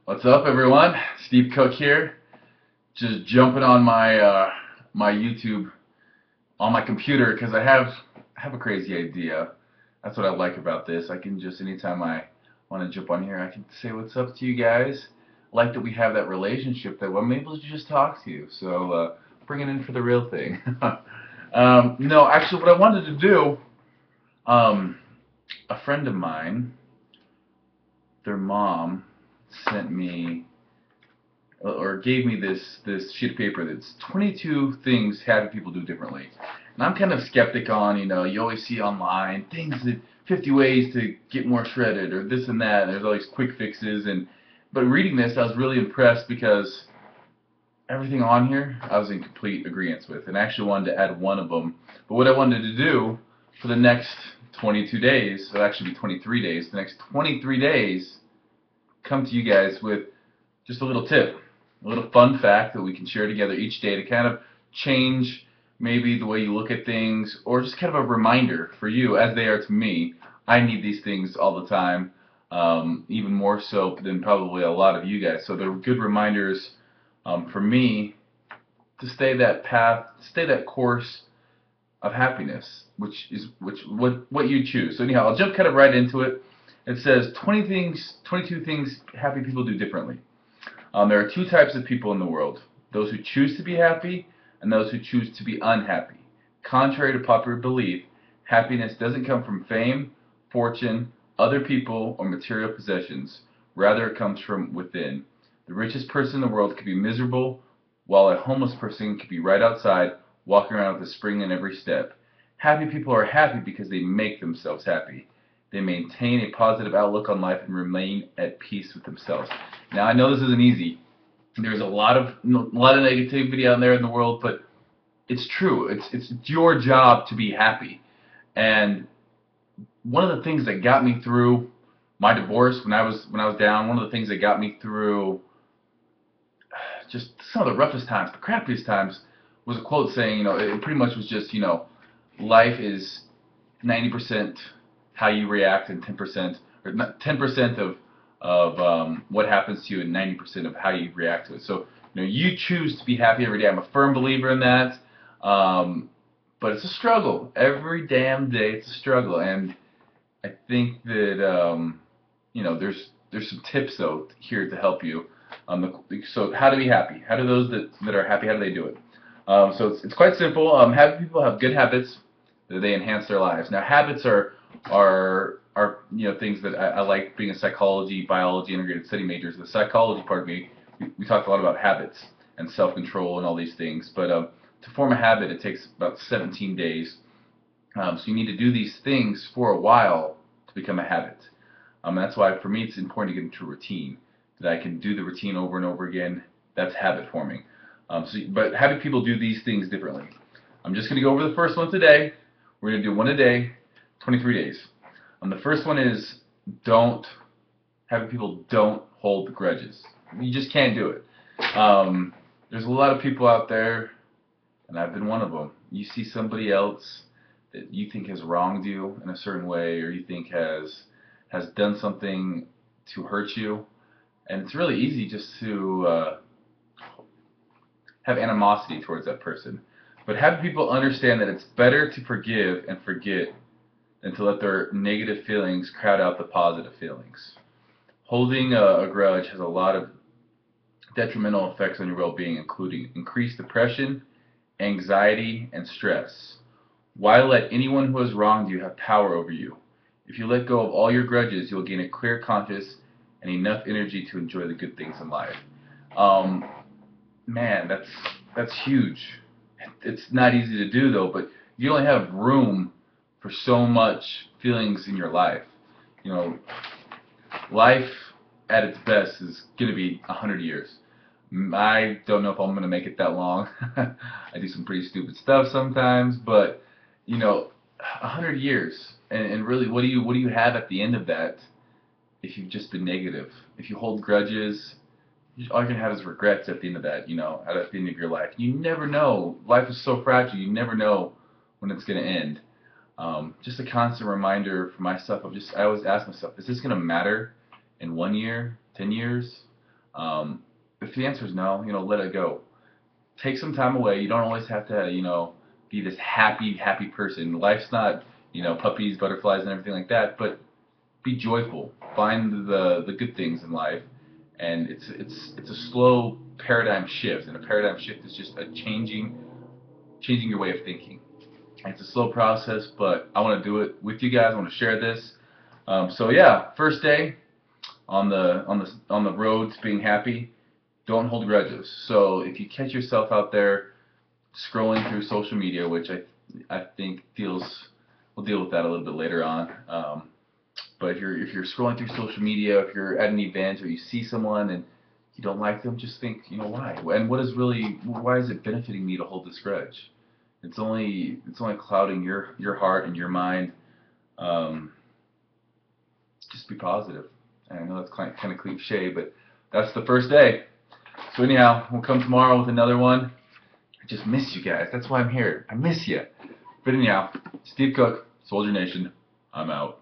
What's up, everyone? Steve Cook here. Just jumping on my YouTube on my computer because I have a crazy idea. That's what I like about this. I can just anytime I want to jump on here, I can say what's up to you guys. Like that we have that relationship that I'm able to just talk to you. So bring it in for the real thing. No, actually, what I wanted to do, a friend of mine, their mom sent me or gave me this sheet of paper that's 22 things happy people do differently. And I'm kind of skeptic on, you always see online things that 50 ways to get more shredded or this and that. And there's all these quick fixes but reading this I was really impressed because everything on here I was in complete agreement with and I actually wanted to add one of them. But what I wanted to do for the next 22 days, it'll actually be 23 days, the next 23 days, come to you guys with just a little tip, a little fun fact that we can share together each day to kind of change maybe the way you look at things, or just kind of a reminder for you, as they are to me. I need these things all the time, even more so than probably a lot of you guys. So they're good reminders for me to stay that path, stay that course of happiness, which is what you choose. So anyhow, I'll jump kind of right into it. It says 22 things happy people do differently. There are two types of people in the world: those who choose to be happy and those who choose to be unhappy. Contrary to popular belief, happiness doesn't come from fame, fortune, other people, or material possessions. Rather, it comes from within. The richest person in the world could be miserable, while a homeless person could be right outside, walking around with a spring in every step. Happy people are happy because they make themselves happy. They maintain a positive outlook on life and remain at peace with themselves. Now, I know this isn't easy. There's a lot of negativity out there in the world, but it's true. It's your job to be happy. And one of the things that got me through my divorce when I was down, one of the things that got me through just some of the roughest times, the crappiest times, was a quote saying, it pretty much was just, life is 90% how you react and 10% or 10% of what happens to you and 90% of how you react to it. So you choose to be happy every day. I'm a firm believer in that. But it's a struggle every damn day. It's a struggle, and I think that there's some tips though here to help you. So how to be happy? How do those that are happy, how do they do it? So it's quite simple. Happy people have good habits that they enhance their lives. Now habits are things that I like. Being a psychology, biology, integrated study major, the psychology part of me, we talked a lot about habits and self-control and all these things. But to form a habit, it takes about 17 days. So you need to do these things for a while to become a habit. That's why for me it's important to get into a routine, that I can do the routine over and over again. That's habit forming. But happy people do these things differently. I'm just going to go over the first one today. We're going to do one a day, 23 days. The first one is happy people don't hold grudges. You just can't do it. There's a lot of people out there, and I've been one of them. You see somebody else that you think has wronged you in a certain way, or you think has done something to hurt you, and it's really easy just to have animosity towards that person. But happy people understand that it's better to forgive and forget than to let their negative feelings crowd out the positive feelings. Holding a grudge has a lot of detrimental effects on your well-being, including increased depression, anxiety, and stress. Why let anyone who has wronged you have power over you? If you let go of all your grudges, you'll gain a clear conscience and enough energy to enjoy the good things in life. Man, that's huge. It's not easy to do though, but you only have room for so much feelings in your life. Life at its best is going to be 100 years. I don't know if I'm going to make it that long. I do some pretty stupid stuff sometimes, but 100 years, and really, what do you have at the end of that if you've just been negative? If you hold grudges, all you're going to have is regrets at the end of that, at the end of your life. You never know. Life is so fragile, you never know when it's going to end. Just a constant reminder for myself I always ask myself, is this going to matter in 1 year, 10 years? If the answer is no, let it go. Take some time away. You don't always have to, be this happy person. Life's not, puppies, butterflies, and everything like that. But be joyful. Find the good things in life, and it's a slow paradigm shift. And a paradigm shift is just a changing your way of thinking. It's a slow process, but I want to do it with you guys. I want to share this. So yeah, first day on the road to being happy. Don't hold grudges. So if you catch yourself out there scrolling through social media, which I think we'll deal with that a little bit later on. But if you're scrolling through social media, if you're at an event or you see someone and you don't like them, just think, why? And why is it benefiting me to hold this grudge? It's only clouding your heart and your mind. Um, just be positive. And I know that's kind of cliche, but that's the first day. So anyhow, we'll come tomorrow with another one. I just miss you guys. That's why I'm here. I miss you. But anyhow, Steve Cook, Soldier Nation. I'm out.